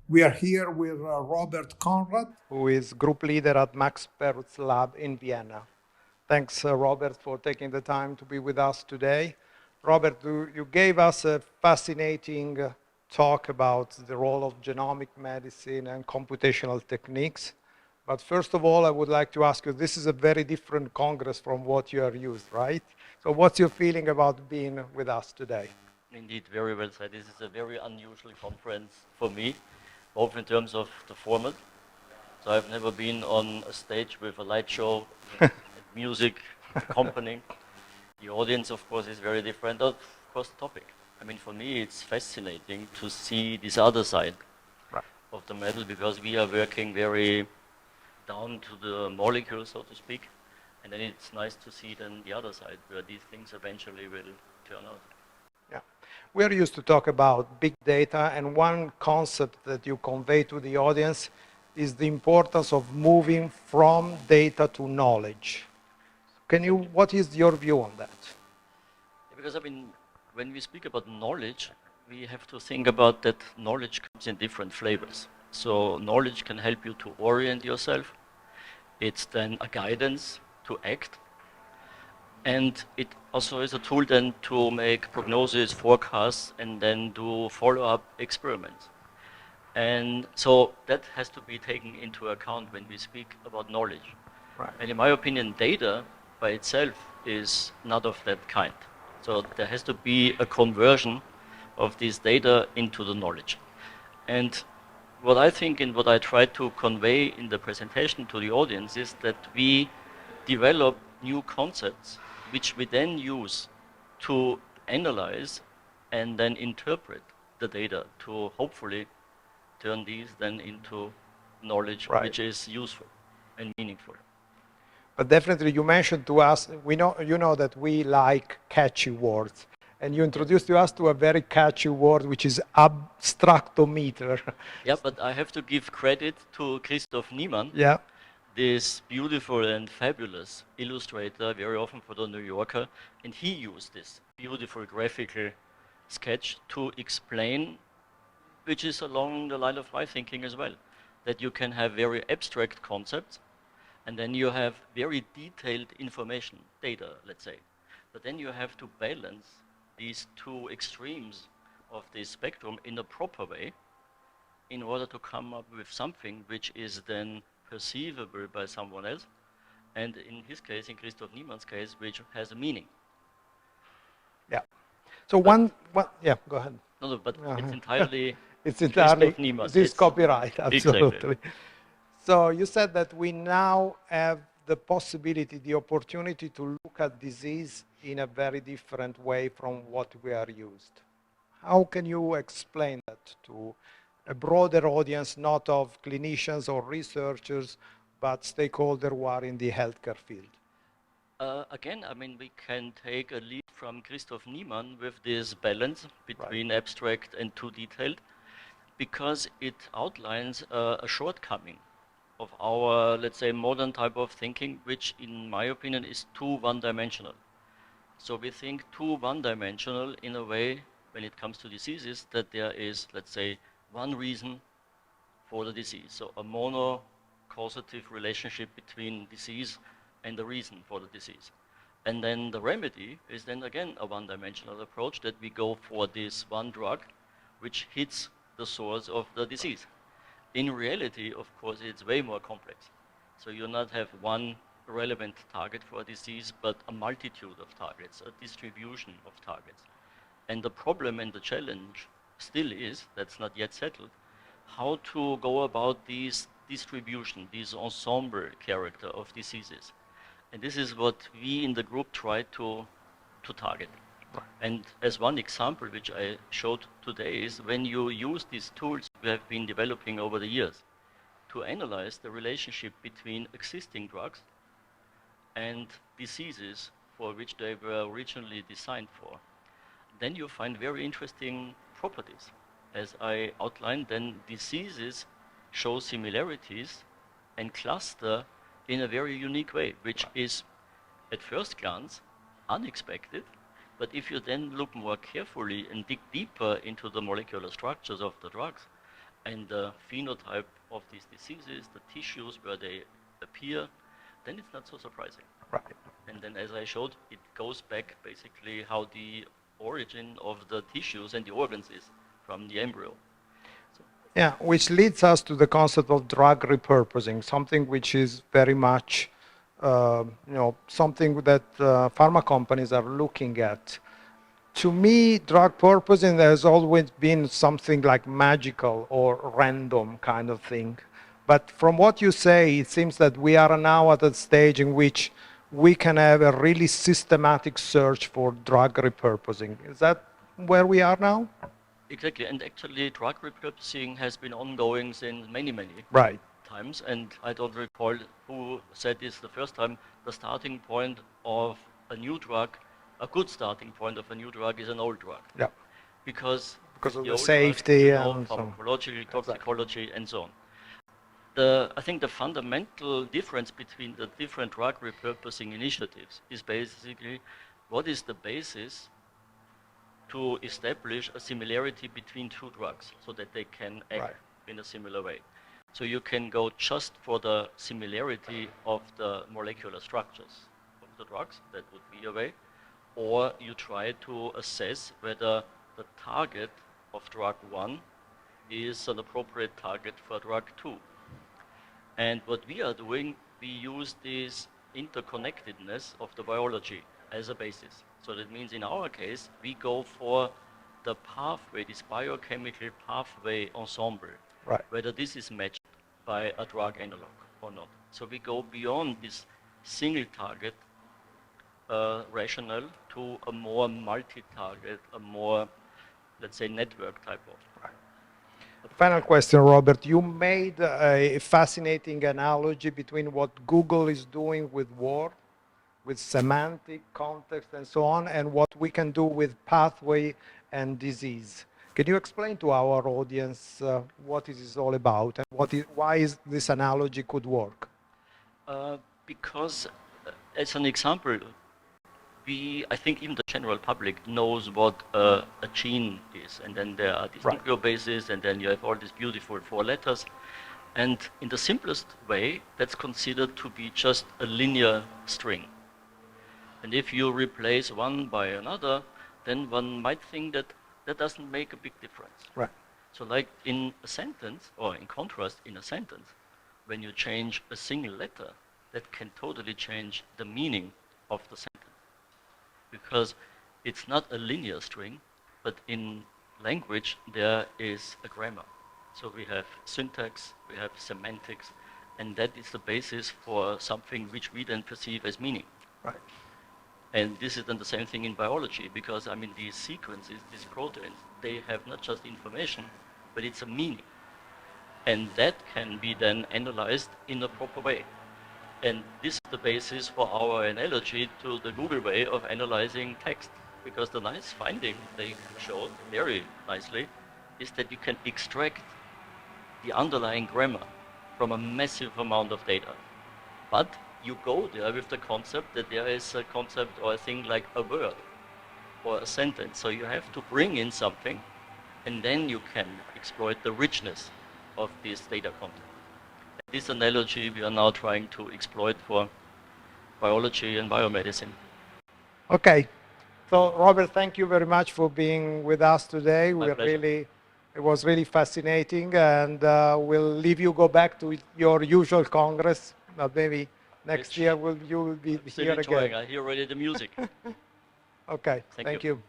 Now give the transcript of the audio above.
We are here with Robert Konrat, who is group leader at Max Perutz Lab in Vienna. Thanks, Robert, for taking the time to be with us today. Robert, you gave us a fascinating talk about the role of genomic medicine and computational techniques. But first of all, I would like to ask you, this is a very different congress from what you are used, right? So what's your feeling about being with us today? Indeed, very well said. This is a very unusual conference for me, both in terms of the format. So I've never been on a stage with a light show, music accompanying. The audience, of course, is very different. Of course, the topic. I mean, for me, it's fascinating to see this other side of the medal because we are working very down to the molecule, so to speak. And then it's nice to see then the other side where these things eventually will turn out. Yeah. We are used to talk about big data, and one concept that you convey to the audience is the importance of moving from data to knowledge. What is your view on that? Because I mean, when we speak about knowledge, we have to think about that knowledge comes in different flavors. So knowledge can help you to orient yourself. It's then a guidance to act. And it also is a tool then to make prognosis, forecasts, and then do follow-up experiments. And so that has to be taken into account when we speak about knowledge. Right. And in my opinion, data by itself is not of that kind. So there has to be a conversion of this data into the knowledge. And what I think and what I try to convey in the presentation to the audience is that we develop new concepts which we then use to analyze and then interpret the data to hopefully turn these then into knowledge which is useful and meaningful. But definitely you mentioned to us, you know that we like catchy words. And you introduced to us to a very catchy word, which is abstractometer. Yeah, but I have to give credit to Christoph Niemann. Yeah. This beautiful and fabulous illustrator, very often for the New Yorker, and he used this beautiful graphical sketch to explain, which is along the line of my thinking as well, that you can have very abstract concepts, and then you have very detailed information, data, let's say. But then you have to balance these two extremes of this spectrum in a proper way in order to come up with something which is then perceivable by someone else, and in his case, in Christoph Niemann's case, which has a meaning. Yeah. So yeah, go ahead. No, but it's entirely Christoph Niemann. It's copyright, absolutely. Exactly. So you said that we now have the possibility, the opportunity to look at disease in a very different way from what we are used. How can you explain that to a broader audience, not of clinicians or researchers, but stakeholders who are in the healthcare field? Again, I mean, we can take a lead from Christoph Niemann with this balance between abstract and too detailed, because it outlines a shortcoming of our, let's say, modern type of thinking, which in my opinion is too one-dimensional. So we think too one-dimensional in a way when it comes to diseases that there is, let's say, one reason for the disease. So a mono-causative relationship between disease and the reason for the disease. And then the remedy is then again a one-dimensional approach that we go for this one drug which hits the source of the disease. In reality, of course, it's way more complex. So you not have one relevant target for a disease, but a multitude of targets, a distribution of targets. And the problem and the challenge still is, that's not yet settled, how to go about these distribution, this ensemble character of diseases. And this is what we in the group try to target. And as one example, which I showed today, is when you use these tools we have been developing over the years to analyze the relationship between existing drugs and diseases for which they were originally designed for, then you find very interesting properties. As I outlined, then diseases show similarities and cluster in a very unique way, which is at first glance unexpected. But if you then look more carefully and dig deeper into the molecular structures of the drugs and the phenotype of these diseases, the tissues where they appear, then it's not so surprising. Right. And then, as I showed, it goes back basically how the origin of the tissues and the organs is from the embryo. Yeah, which leads us to the concept of drug repurposing, something which is very much, something that pharma companies are looking at. To me, drug purposing has always been something like magical or random kind of thing. But from what you say, it seems that we are now at a stage in which we can have a really systematic search for drug repurposing. Is that where we are now? Exactly, and actually drug repurposing has been ongoing since many Right. times, and I don't recall who said this the first time. The starting point of a new drug, a good starting point of a new drug is an old drug. Yeah. Because of the the old safety drug, and so on. pharmacology, toxicology, Exactly. and so on. I think the fundamental difference between the different drug repurposing initiatives is basically what is the basis to establish a similarity between two drugs so that they can act in a similar way. So you can go just for the similarity of the molecular structures of the drugs, that would be a way, or you try to assess whether the target of drug 1 is an appropriate target for drug 2. And what we are doing, we use this interconnectedness of the biology as a basis. So that means in our case, we go for the pathway, this biochemical pathway ensemble, whether this is matched by a drug analog or not. So we go beyond this single target rationale to a more multi-target, a more, let's say, network type of. Final question, Robert. You made a fascinating analogy between what Google is doing with word, with semantic context and so on, and what we can do with pathway and disease. Can you explain to our audience what it is all about and why this analogy could work? Because, as an example, I think even the general public knows what a gene is, and then there are these nucleobases, and then you have all these beautiful 4 letters. And in the simplest way, that's considered to be just a linear string. And if you replace one by another, then one might think that that doesn't make a big difference. Right. So like in a sentence, or in contrast, in a sentence, when you change a single letter, that can totally change the meaning of the sentence. Because it's not a linear string, but in language there is a grammar. So we have syntax, we have semantics, and that is the basis for something which we then perceive as meaning. Right. And this is then the same thing in biology, because I mean these sequences, these proteins, they have not just information, but it's a meaning. And that can be then analyzed in a proper way. And this is the basis for our analogy to the Google way of analyzing text. Because the nice finding they showed very nicely is that you can extract the underlying grammar from a massive amount of data. But you go there with the concept that there is a concept or a thing like a word or a sentence. So you have to bring in something, and then you can exploit the richness of this data content. This analogy we are now trying to exploit for biology and biomedicine. Okay. So, Robert, thank you very much for being with us today. My pleasure. It was really fascinating, and we'll leave you go back to your usual congress. Maybe next year you will be Still here enjoying. again. I hear already the music. Okay. Thank Thank you. you.